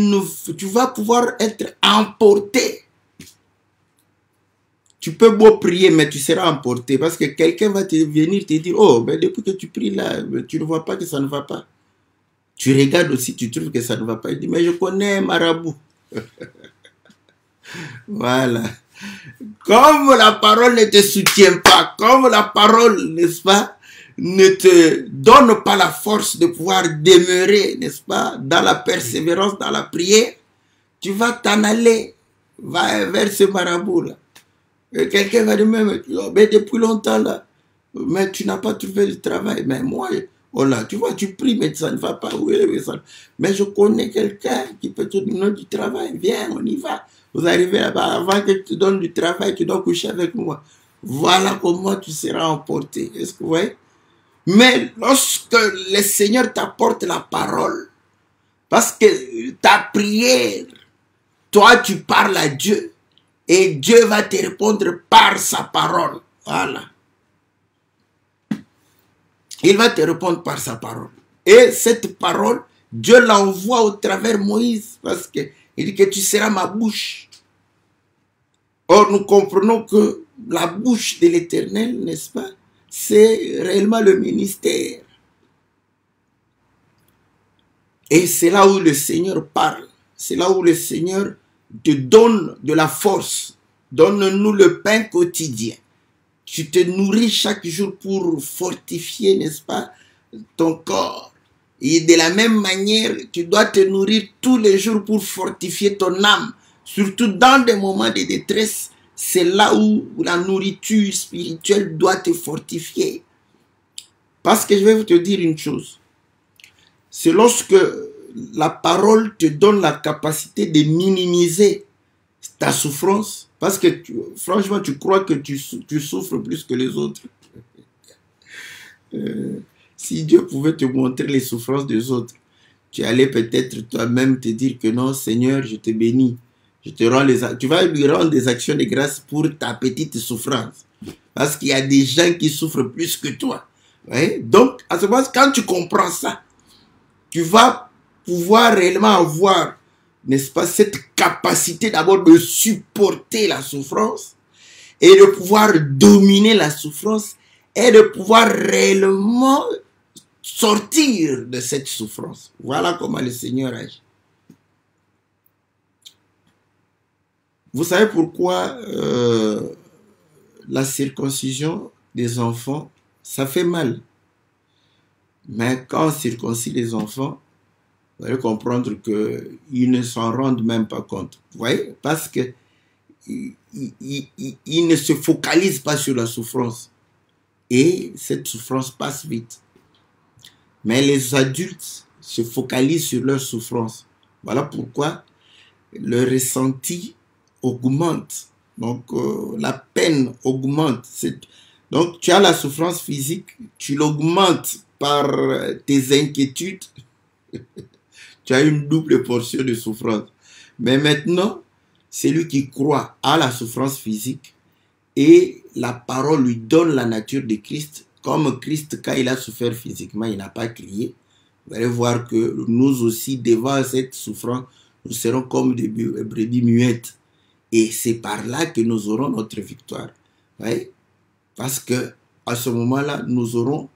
vas pouvoir être emporté. Tu peux beau prier, mais tu seras emporté parce que quelqu'un va venir te dire, oh, ben depuis que tu pries là, tu ne vois pas que ça ne va pas. Tu regardes aussi, tu trouves que ça ne va pas. Il dit, mais je connais un marabout. Voilà. Comme la parole ne te soutient pas, comme la parole, n'est-ce pas, ne te donne pas la force de pouvoir demeurer, n'est-ce pas, dans la persévérance, dans la prière, tu vas t'en aller vers ce marabout-là. Et quelqu'un va dire, mais depuis longtemps là, mais tu n'as pas trouvé de travail. Mais moi, oh là, tu vois, tu pries, mais ça ne va pas. Oui, ça. Mais je connais quelqu'un qui peut te donner du travail. Viens, on y va. Vous arrivez là-bas, avant que je te donne du travail, tu dois coucher avec moi. Voilà comment tu seras emporté. Est-ce que vous voyez? Mais lorsque le Seigneur t'apporte la parole, parce que ta prière, toi tu parles à Dieu, et Dieu va te répondre par sa parole. Voilà. Il va te répondre par sa parole. Et cette parole, Dieu l'envoie au travers Moïse, parce que Il dit que tu seras ma bouche. Or, nous comprenons que la bouche de l'Éternel, n'est-ce pas, c'est réellement le ministère. Et c'est là où le Seigneur parle. C'est là où le Seigneur te donne de la force. Donne-nous le pain quotidien. Tu te nourris chaque jour pour fortifier, n'est-ce pas, ton corps. Et de la même manière, tu dois te nourrir tous les jours pour fortifier ton âme. Surtout dans des moments de détresse, c'est là où la nourriture spirituelle doit te fortifier. Parce que je vais vous te dire une chose. C'est lorsque la parole te donne la capacité de minimiser ta souffrance. Parce que franchement, tu crois que tu souffres plus que les autres. Si Dieu pouvait te montrer les souffrances des autres, tu allais peut-être toi-même te dire que non, Seigneur, je te bénis. Tu vas lui rendre des actions de grâce pour ta petite souffrance. Parce qu'il y a des gens qui souffrent plus que toi. Ouais? Donc, à ce moment, quand tu comprends ça, tu vas pouvoir réellement avoir, n'est-ce pas, cette capacité d'abord de supporter la souffrance et de pouvoir dominer la souffrance et de pouvoir réellement sortir de cette souffrance. Voilà comment le Seigneur agit. Vous savez pourquoi la circoncision des enfants, ça fait mal. Mais quand on circoncit les enfants, vous allez comprendre qu'ils ne s'en rendent même pas compte. Vous voyez? Parce que ils ne se focalisent pas sur la souffrance. Et cette souffrance passe vite. Mais les adultes se focalisent sur leur souffrance. Voilà pourquoi le ressenti augmente. Donc, la peine augmente. Donc, tu as la souffrance physique, tu l'augmentes par tes inquiétudes. Tu as une double portion de souffrance. Mais maintenant, celui qui croit à la souffrance physique et la parole lui donne la nature de Christ, comme Christ, quand il a souffert physiquement, il n'a pas crié. Vous allez voir que nous aussi, devant cette souffrance, nous serons comme des brebis muettes. Et c'est par là que nous aurons notre victoire. Ouais? Parce que à ce moment-là, nous aurons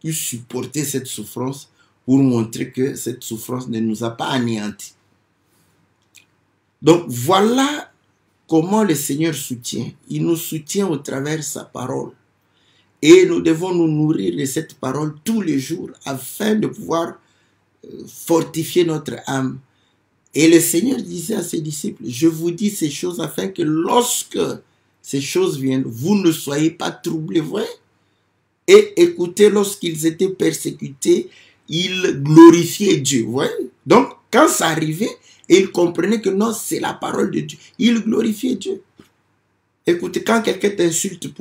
pu supporter cette souffrance pour montrer que cette souffrance ne nous a pas anéantis. Donc voilà comment le Seigneur soutient. Il nous soutient au travers de sa parole. Et nous devons nous nourrir de cette parole tous les jours afin de pouvoir fortifier notre âme. Et le Seigneur disait à ses disciples, je vous dis ces choses afin que lorsque ces choses viennent, vous ne soyez pas troublés. Vous voyez? Et écoutez, lorsqu'ils étaient persécutés, ils glorifiaient Dieu. Vous voyez? Donc, quand ça arrivait, ils comprenaient que non, c'est la parole de Dieu. Ils glorifiaient Dieu. Écoutez, quand quelqu'un t'insulte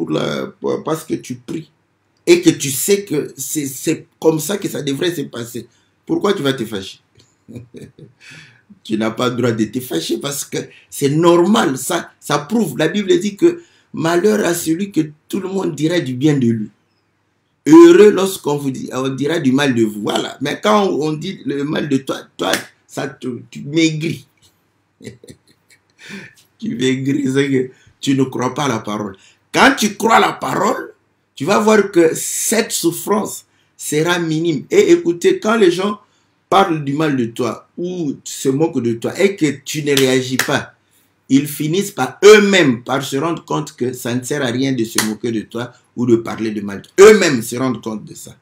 parce que tu pries et que tu sais que c'est comme ça que ça devrait se passer, pourquoi tu vas te fâcher? Tu n'as pas le droit de te fâcher parce que c'est normal. Ça prouve. La Bible dit que malheur à celui que tout le monde dira du bien de lui. Heureux lorsqu'on vous dit, on dira du mal de vous. Voilà. Mais quand on dit le mal de toi, tu maigris. Tu maigris, c'est que tu ne crois pas à la parole. Quand tu crois à la parole, tu vas voir que cette souffrance sera minime. Et écoutez, quand les gens parlent du mal de toi ou se moquent de toi et que tu ne réagis pas, ils finissent par eux-mêmes par se rendre compte que ça ne sert à rien de se moquer de toi ou de parler de mal. Eux-mêmes se rendent compte de ça.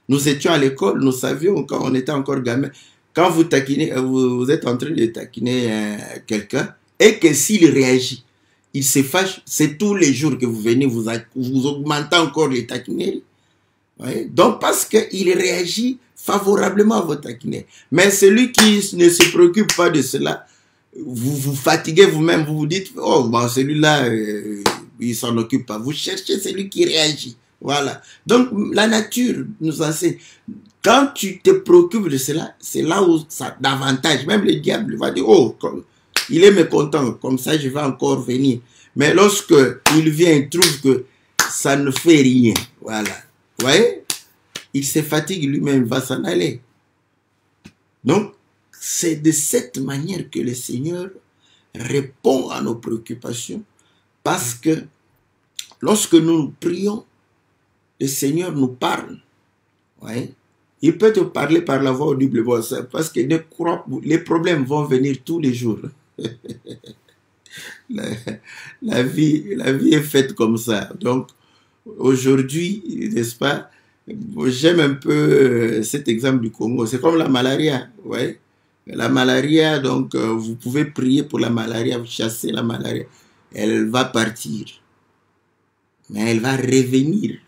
Nous étions à l'école, nous savions quand on était encore gamin, quand vous taquinez, vous êtes en train de taquiner quelqu'un et que s'il réagit, il se fâche, c'est tous les jours que vous venez, vous augmentez encore les taquineries. Ouais. Donc parce qu'il réagit favorablement à votre taquinerie. Mais celui qui ne se préoccupe pas de cela, vous vous fatiguez vous-même, vous vous dites, oh, bon, celui-là, il s'en occupe pas. Vous cherchez celui qui réagit. Voilà. Donc, la nature nous enseigne. Quand tu te préoccupes de cela, c'est là où ça davantage. Même le diable va dire, oh, il est mécontent, comme ça je vais encore venir. Mais lorsque il vient, il trouve que ça ne fait rien. Voilà. Vous voyez? Il se fatigue lui-même, il va s'en aller. Donc, c'est de cette manière que le Seigneur répond à nos préoccupations, parce que lorsque nous prions, le Seigneur nous parle. Ouais. Il peut te parler par la voix audible, parce que les problèmes vont venir tous les jours. La vie est faite comme ça. Donc, aujourd'hui, n'est-ce pas, j'aime un peu cet exemple du Congo. C'est comme la malaria. Ouais. La malaria, donc, vous pouvez prier pour la malaria, vous chassez la malaria. Elle va partir. Mais elle va revenir.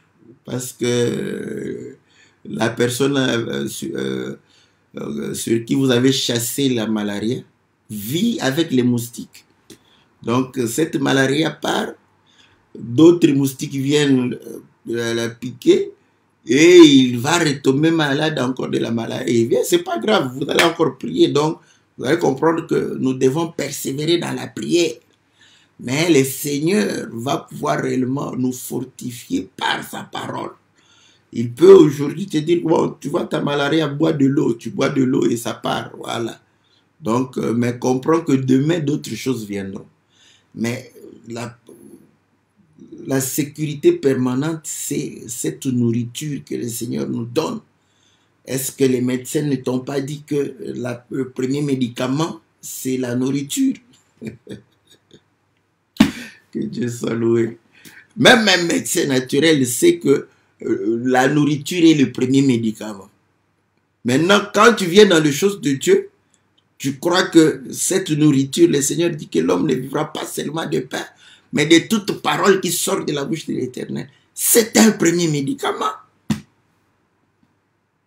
Parce que la personne sur qui vous avez chassé la malaria vit avec les moustiques. Donc, cette malaria part, d'autres moustiques viennent la piquer et il va retomber malade encore de la malaria. C'est pas grave, vous allez encore prier. Donc, vous allez comprendre que nous devons persévérer dans la prière. Mais le Seigneur va pouvoir réellement nous fortifier par sa parole. Il peut aujourd'hui te dire, bon, tu vois ta malaria, bois de l'eau, tu bois de l'eau et ça part, voilà. Donc, mais comprends que demain, d'autres choses viendront. Mais la sécurité permanente, c'est cette nourriture que le Seigneur nous donne. Est-ce que les médecins ne t'ont pas dit que le premier médicament, c'est la nourriture? Que Dieu soit loué. Même un médecin naturel sait que la nourriture est le premier médicament. Maintenant, quand tu viens dans les choses de Dieu, tu crois que cette nourriture, le Seigneur dit que l'homme ne vivra pas seulement de pain, mais de toute parole qui sort de la bouche de l'Éternel. C'est un premier médicament.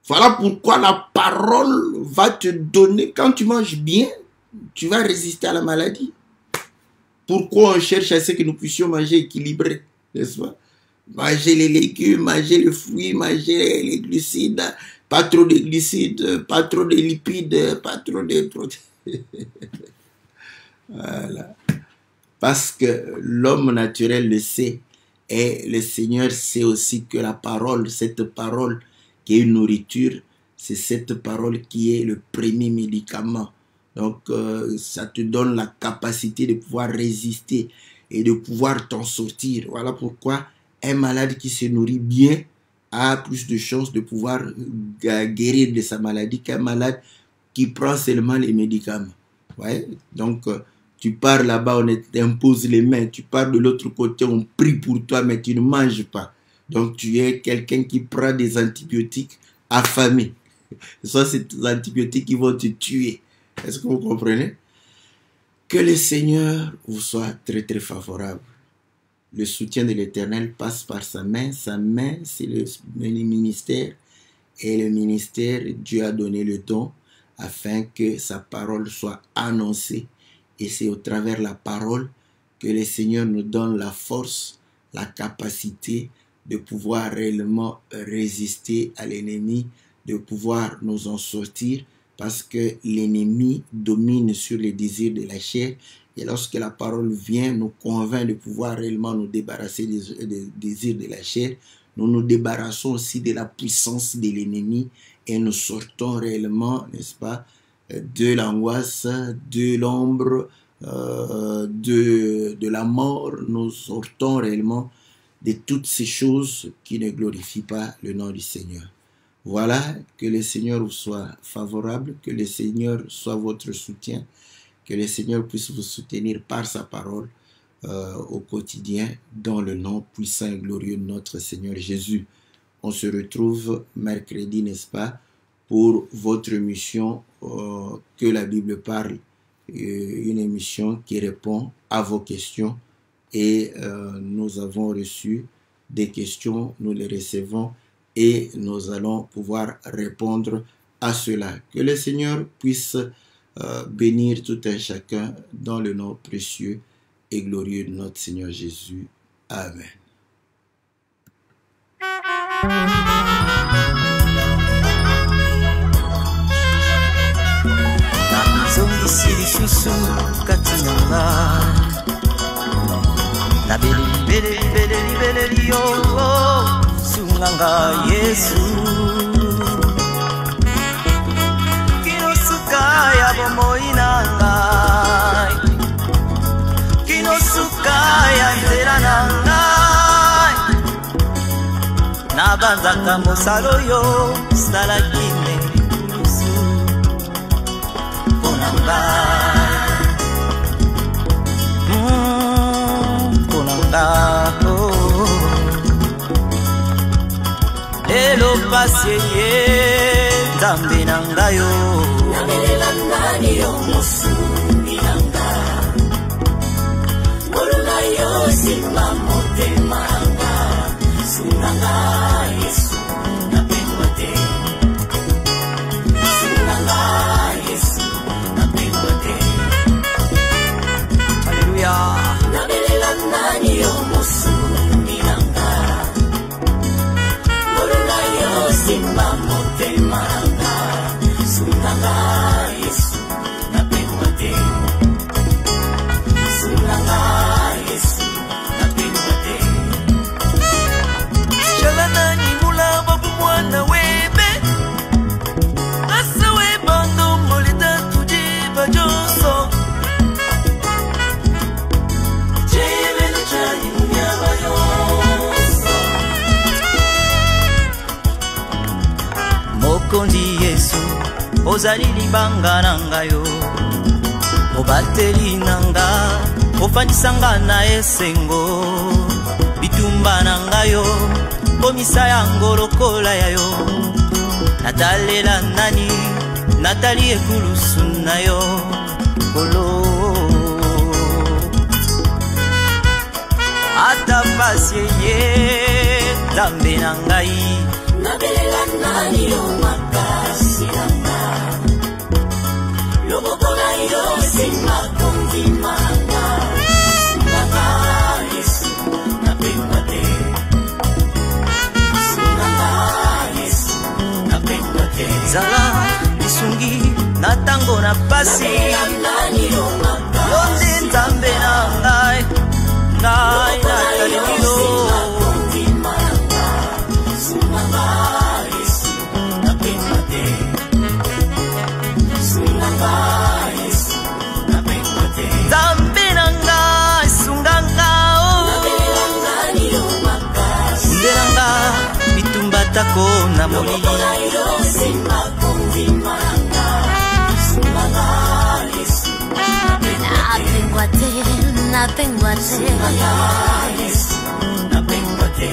Voilà pourquoi la parole va te donner, quand tu manges bien, tu vas résister à la maladie. Pourquoi on cherche à ce que nous puissions manger équilibré, n'est-ce pas? Manger les légumes, manger les fruits, manger les glucides, pas trop de glucides, pas trop de lipides, pas trop de protéines. Voilà. Parce que l'homme naturel le sait, et le Seigneur sait aussi que la parole, cette parole qui est une nourriture, c'est cette parole qui est le premier médicament. Donc, ça te donne la capacité de pouvoir résister et de pouvoir t'en sortir. Voilà pourquoi un malade qui se nourrit bien a plus de chances de pouvoir guérir de sa maladie qu'un malade qui prend seulement les médicaments. Ouais? Donc, tu pars là-bas, on t'impose les mains. Tu pars de l'autre côté, on prie pour toi, mais tu ne manges pas. Donc, tu es quelqu'un qui prend des antibiotiques affamés. Ce sont ces antibiotiques qui vont te tuer. Est-ce que vous comprenez? Que le Seigneur vous soit très très favorable. Le soutien de l'Éternel passe par sa main. Sa main, c'est le ministère. Et le ministère, Dieu a donné le don afin que sa parole soit annoncée. Et c'est au travers de la parole que le Seigneur nous donne la force, la capacité de pouvoir réellement résister à l'ennemi, de pouvoir nous en sortir, parce que l'ennemi domine sur les désirs de la chair. Et lorsque la parole vient nous convainc de pouvoir réellement nous débarrasser des désirs de la chair, nous nous débarrassons aussi de la puissance de l'ennemi et nous sortons réellement, n'est-ce pas, de l'angoisse, de l'ombre, de la mort. Nous sortons réellement de toutes ces choses qui ne glorifient pas le nom du Seigneur. Voilà, que le Seigneur vous soit favorable, que le Seigneur soit votre soutien, que le Seigneur puisse vous soutenir par sa parole au quotidien, dans le nom puissant et glorieux de notre Seigneur Jésus. On se retrouve mercredi, n'est-ce pas, pour votre émission que la Bible parle, une émission qui répond à vos questions. Et nous avons reçu des questions, nous les recevons et nous allons pouvoir répondre à cela. Que le Seigneur puisse bénir tout un chacun dans le nom précieux et glorieux de notre Seigneur Jésus. Amen. Yesu Kirosuka nakanzaka mosala oyo salaki nekulusu mpona ngai, mpona ngai. Lelo pasi eye nzambe na ngai yo, nabelela nani yo mosuni na ngai, ngolu na yo simba motema nga, sunga ngai Yesu napengwa te, sunga ngai Yesu napengwa te. Haleluya. Nabelela nani yo mosuni na ngai, ngolu na yo simba motema nga, sunga ngai Yesu napengwa te, sunga ngai Yesu napengwa te. Shalana ni mula babu mwana webe, asa webando molita tuji bajoso, jebe na chani munya bajoso. Mokondi Yesu ozali libanga na ngai yo, obateli na nga ofandisanga na esengo, bitumba na ngai yo komisa yango lokola ya yo, natalela nani natali ekulusu na yo kolo. Ata pasi eye nzambe na ngai, nabelela nani yo makasi na ngai, loboko na yo simba kondimanga, sunga ngai Yesu napengwa te, sunga ngai Yesu napengwa te. Zala lisungi na tango na pasi, yo nde nzambe na ngai, ngai natali yo. Nzambe na ngai sunga ngao, ndelanga bitumba tako na molili, napengwa te, napengwa te.